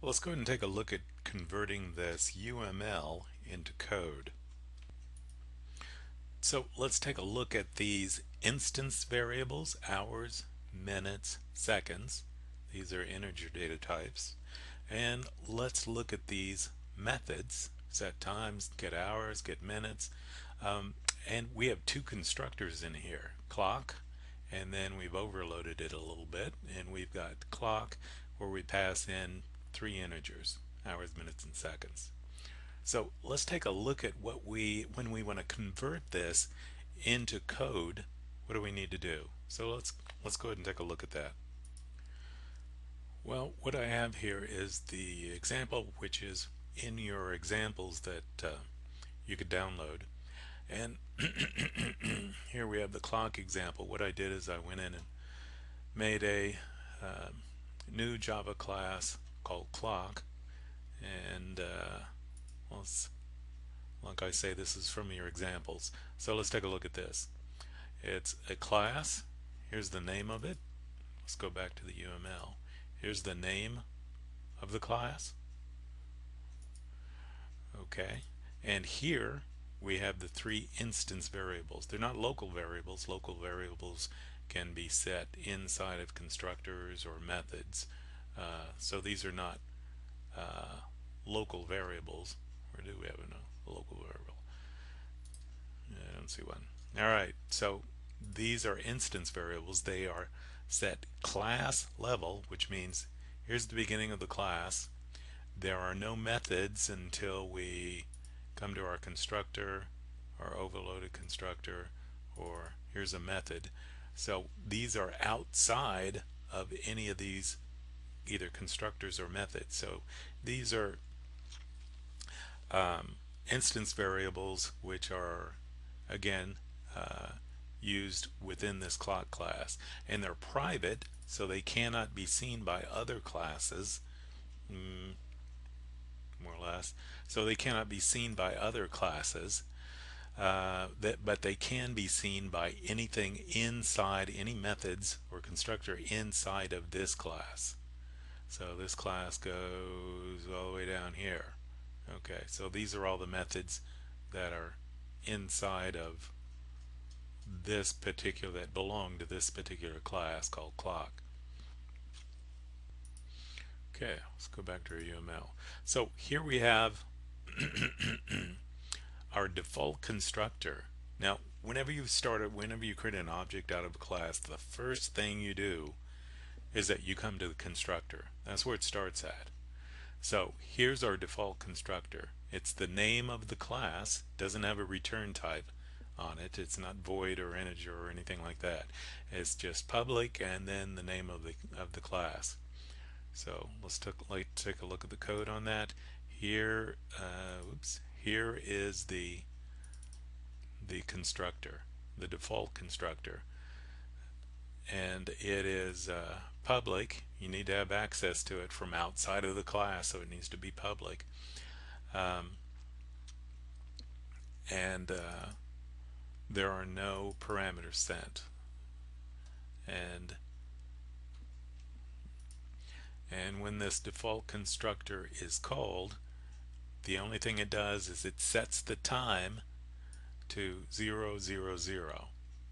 Let's go ahead and take a look at converting this UML into code. So let's take a look at these instance variables: hours, minutes, seconds. These are integer data types. And let's look at these methods: set times, get hours, get minutes. And we have two constructors in here: clock, and then we've overloaded it a little bit, and we've got clock where we pass in three integers: hours, minutes, and seconds. So let's take a look at when we want to convert this into code, what do we need to do? So let's go ahead and take a look at that. Well, what I have here is the example, which is in your examples that you could download. And here we have the clock example. What I did is I went in and made a new Java class called clock, and like I say, this is from your examples. So let's take a look at this. It's a class. Here's the name of it. Let's go back to the UML. Here's the name of the class. Okay, and here we have the three instance variables. They're not local variables. Local variables can be set inside of constructors or methods. So these are not local variables. Or do we have a local variable? I don't see one. Alright, so these are instance variables. They are set class level, which means here's the beginning of the class. There are no methods until we come to our constructor, our overloaded constructor, or here's a method. So these are outside of any of these either constructors or methods. So these are instance variables, which are again used within this clock class, and they're private, so they cannot be seen by other classes. More or less, so they cannot be seen by other classes, but they can be seen by anything inside, any methods or constructor inside of this class. So this class goes all the way down here. Okay, so these are all the methods that are inside of this particular, that belong to this particular class called clock. Okay, let's go back to our UML. So here we have our default constructor. Now, whenever you create an object out of a class, the first thing you do is that you come to the constructor. That's where it starts at. So here's our default constructor. It's the name of the class, doesn't have a return type on it. It's not void or integer or anything like that. It's just public and then the name of the class. So let's take a look at the code on that. Here, here is the constructor, the default constructor, and it is public. You need to have access to it from outside of the class, so it needs to be public. And there are no parameters sent. And when this default constructor is called, the only thing it does is it sets the time to 0, 0, 0,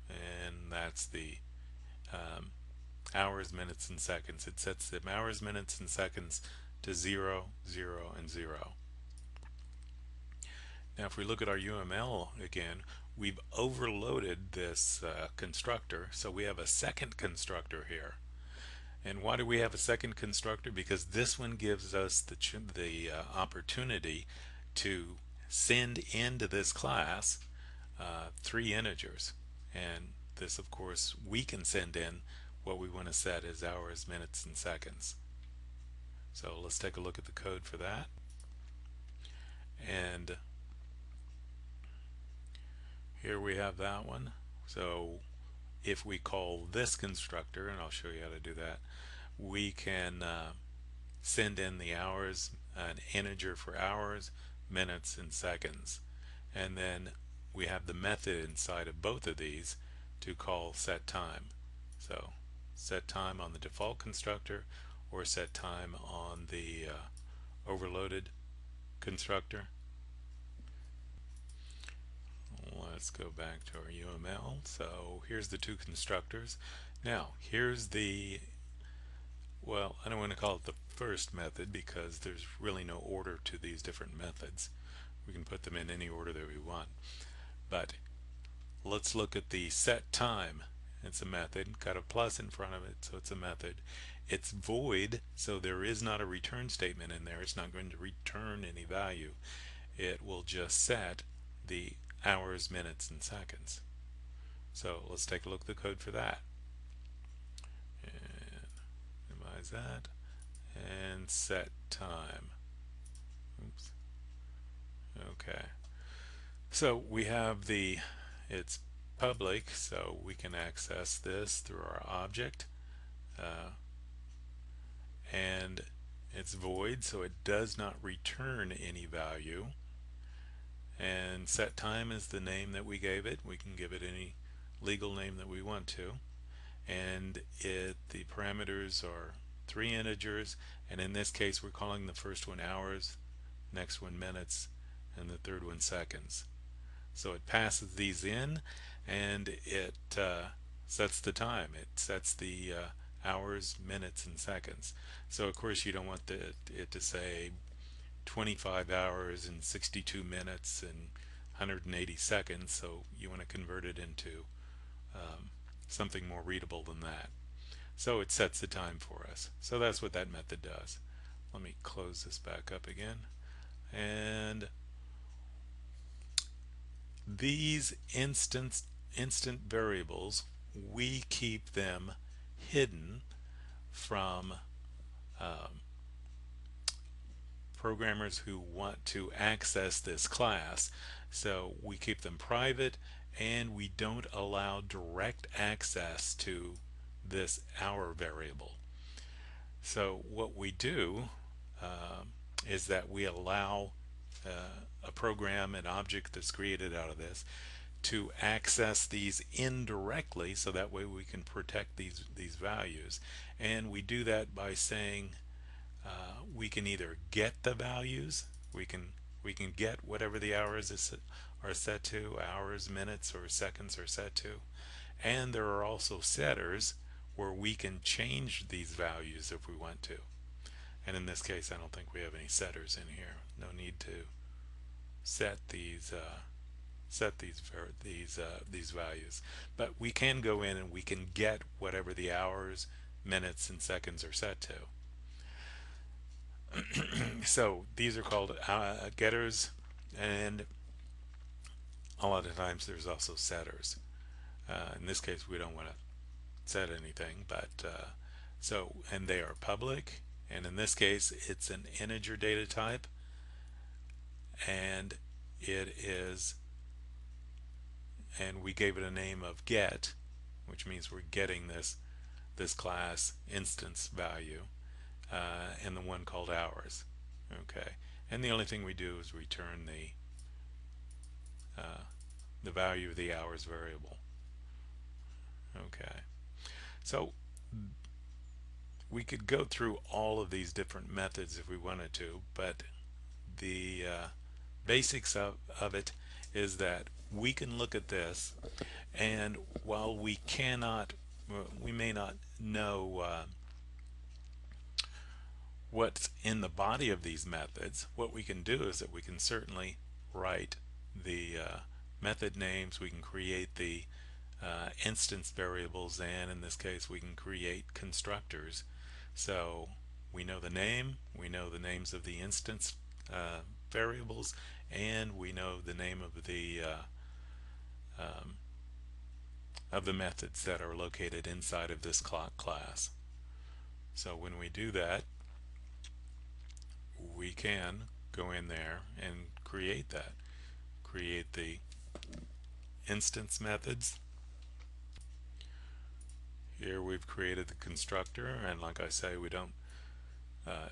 and that's the hours, minutes, and seconds. It sets the hours, minutes, and seconds to 0, 0, and 0. Now if we look at our UML again, we've overloaded this constructor, so we have a second constructor here. And why do we have a second constructor? Because this one gives us the opportunity to send into this class three integers, and this, of course, we can send in what we want to set as hours, minutes, and seconds. So let's take a look at the code for that. And here we have that one. So if we call this constructor, and I'll show you how to do that, we can send in the hours, an integer for hours, minutes, and seconds, and then we have the method inside of both of these to call SetTime. So SetTime on the default constructor or SetTime on the overloaded constructor. Let's go back to our UML. So here's the two constructors. Now here's the, well, I don't want to call it the first method because there's really no order to these different methods. We can put them in any order that we want. But let's look at the SetTime. It's a method, got a plus in front of it, so it's a method. It's void, so there is not a return statement in there. It's not going to return any value. It will just set the hours, minutes, and seconds. So let's take a look at the code for that. And minimize that and set time. Oops. Okay. So we have the, it's public, so we can access this through our object, and it's void, so it does not return any value. And set time is the name that we gave it. We can give it any legal name that we want to, and the parameters are 3 integers, and in this case we're calling the first one hours, next one minutes, and the third one seconds. So it passes these in, and it sets the time. It sets the hours, minutes, and seconds. So of course you don't want it to say 25 hours and 62 minutes and 180 seconds, so you want to convert it into something more readable than that. So it sets the time for us. So that's what that method does. Let me close this back up again. And these instant variables, we keep them hidden from programmers who want to access this class. So we keep them private, and we don't allow direct access to this hour variable. So what we do is that we allow a program, an object that's created out of this, to access these indirectly, so that way we can protect these values. And we do that by saying we can either get the values, we can get whatever the hours are set to, hours, minutes, or seconds are set to, and there are also setters where we can change these values if we want to. And in this case I don't think we have any setters in here. No need to set these values, but we can go in and we can get whatever the hours, minutes, and seconds are set to. So these are called getters, and a lot of times there's also setters. In this case we don't want to set anything, but so, and they are public, and in this case it's an integer data type, and it is, and we gave it a name of get, which means we're getting this class instance value, and the one called hours. Okay, and the only thing we do is return the value of the hours variable. Okay, so we could go through all of these different methods if we wanted to, but the basics of it is that we can look at this, and while we may not know what's in the body of these methods, what we can do is that we can certainly write the method names, we can create the instance variables, and in this case we can create constructors. So we know the name, we know the names of the instance variables, and we know the name of the methods that are located inside of this clock class. So when we do that, we can go in there and create the instance methods. Here we've created the constructor, and like I say, we don't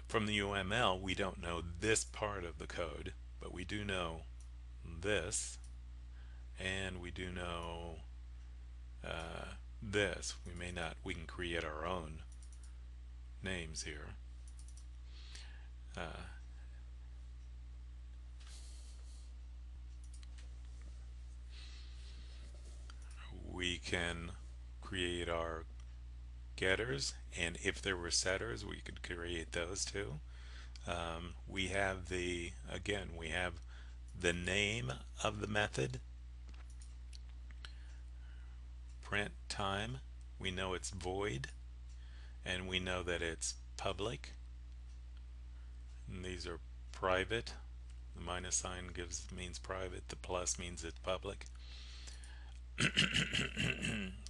from the UML we don't know this part of the code, but we do know this, and we do know this. We can create our own names here, can create our getters, and if there were setters, we could create those too. We have we have the name of the method, print time. We know it's void, and we know that it's public, and these are private. The minus sign means private, the plus means it's public.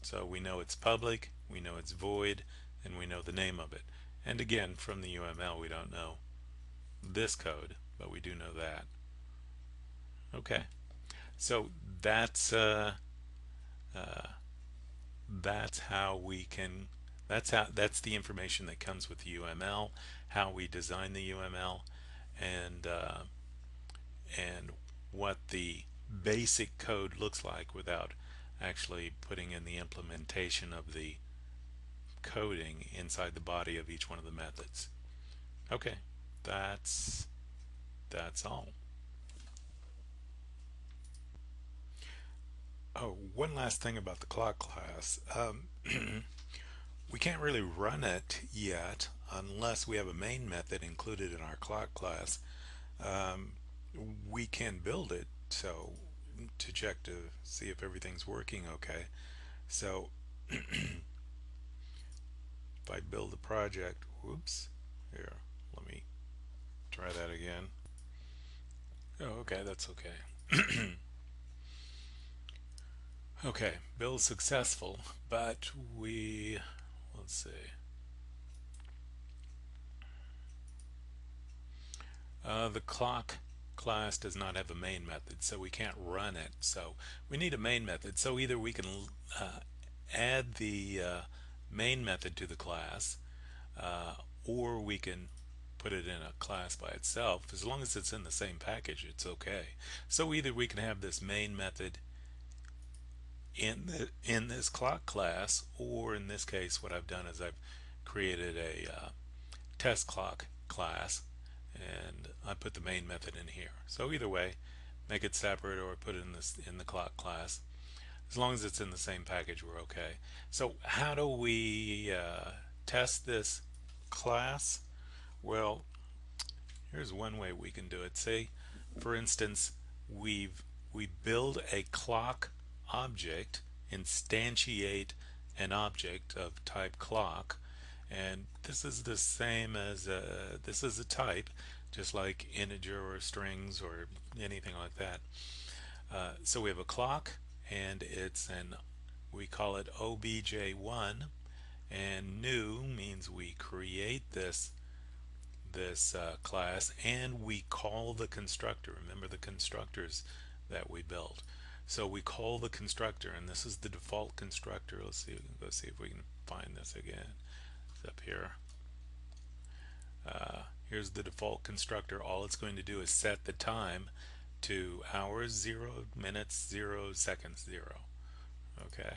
So we know it's public, we know it's void, and we know the name of it. And again, from the UML, we don't know this code, but we do know that. Okay, so that's how we can that's the information that comes with the UML, how we design the UML, and what the basic code looks like without actually putting in the implementation of the coding inside the body of each one of the methods. Okay, that's all. Oh, one last thing about the clock class. We can't really run it yet unless we have a main method included in our clock class. Um, we can build it so to check to see if everything's working okay. So if I build a project, whoops, here, let me try that again. Oh, okay, that's okay. Okay, build successful, but let's see. The clock class does not have a main method, so we can't run it. So we need a main method. So either we can add the main method to the class, or we can put it in a class by itself. As long as it's in the same package, it's okay. So either we can have this main method in this clock class, or in this case, what I've done is I've created a test clock class, and I put the main method in here. So either way, make it separate or put it in the clock class. As long as it's in the same package, we're okay. So how do we test this class? Well, here's one way we can do it. Say, for instance, we build a clock object, instantiate an object of type clock, and this is the same as this is a type, just like integer or strings or anything like that. So we have a clock, and we call it obj1, and new means we create this class, and we call the constructor. Remember the constructors that we built. So we call the constructor, and this is the default constructor. Let's see if we can find this again. It's up here. Here's the default constructor. All it's going to do is set the time to hours 0, minutes 0, seconds 0. Okay,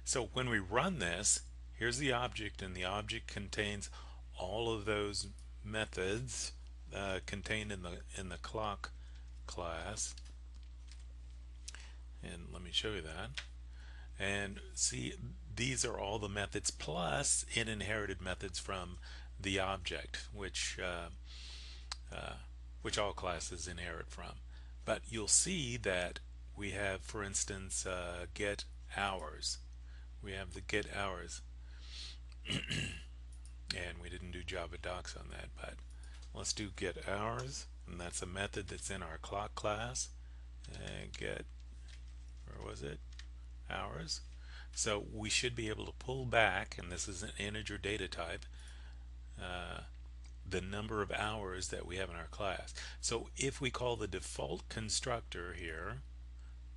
so when we run this, here's the object, and the object contains all of those methods contained in the clock class. And let me show you that. And see, these are all the methods plus inherited methods from the object, which all classes inherit from. But you'll see that we have, for instance, get hours. We have the get hours, and we didn't do Java docs on that, but let's do get hours, and that's a method that's in our clock class. And get, where was it? Hours. So we should be able to pull back, and this is an integer data type, the number of hours that we have in our class. So if we call the default constructor here,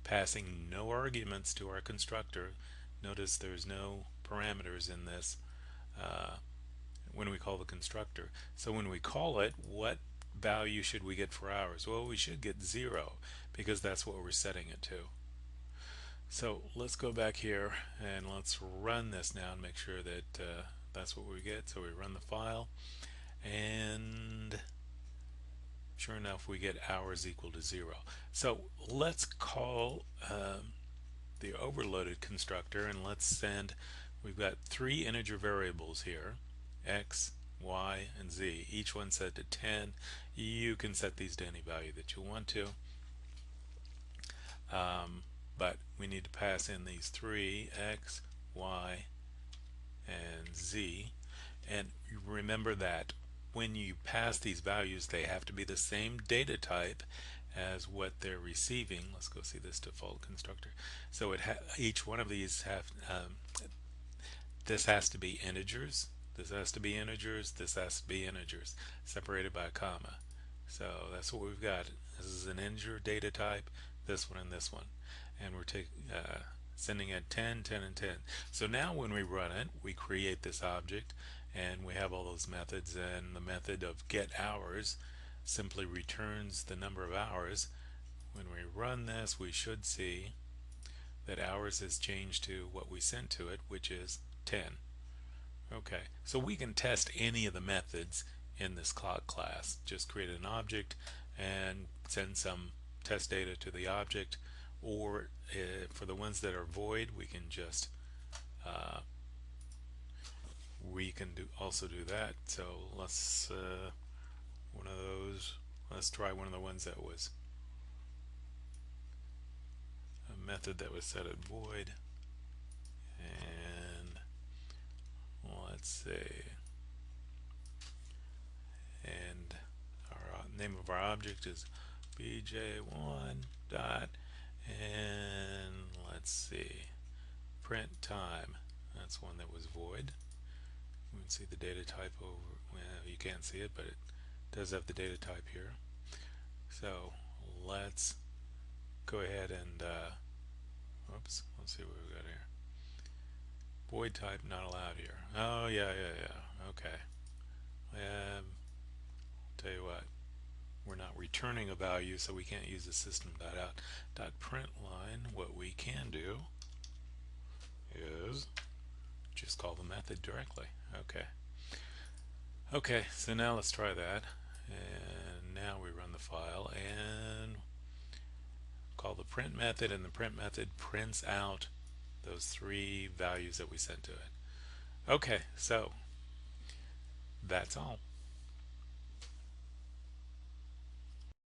passing no arguments to our constructor, notice there's no parameters in this when we call the constructor. So when we call it, what value should we get for hours? Well, we should get 0, because that's what we're setting it to. So let's go back here and let's run this now and make sure that that's what we get. So we run the file, and sure enough we get hours equal to 0. So let's call the overloaded constructor, and let's send, we've got three integer variables here, x, y, and z, each one set to 10. You can set these to any value that you want to, but we need to pass in these three, x, y, and z. And remember that when you pass these values, they have to be the same data type as what they're receiving. Let's go see this default constructor. So each one of these this has to be integers, this has to be integers, this has to be integers, separated by a comma. So that's what we've got. This is an integer data type, this one and this one, and we're sending it 10, 10, and 10. So now when we run it, we create this object, and we have all those methods, and the method of getHours simply returns the number of hours. When we run this, we should see that hours has changed to what we sent to it, which is 10. Okay, so we can test any of the methods in this clock class. Just create an object and send some test data to the object, or for the ones that are void, we can just also do that. So let's let's try one of the ones that was a method that was set at void, and let's see, and our name of our object is bj1 dot, and let's see, print time. That's one that was void. You can see the data type over, well, you can't see it, but it does have the data type here. So let's go ahead and oops, let's see what we've got here. Void type not allowed here. Oh yeah, okay. Tell you what, we're not returning a value, so we can't use the system.out.println. What we can do is just call the method directly. Okay, so now let's try that, and now we run the file and call the print method, and the print method prints out those three values that we sent to it. Okay, so that's all.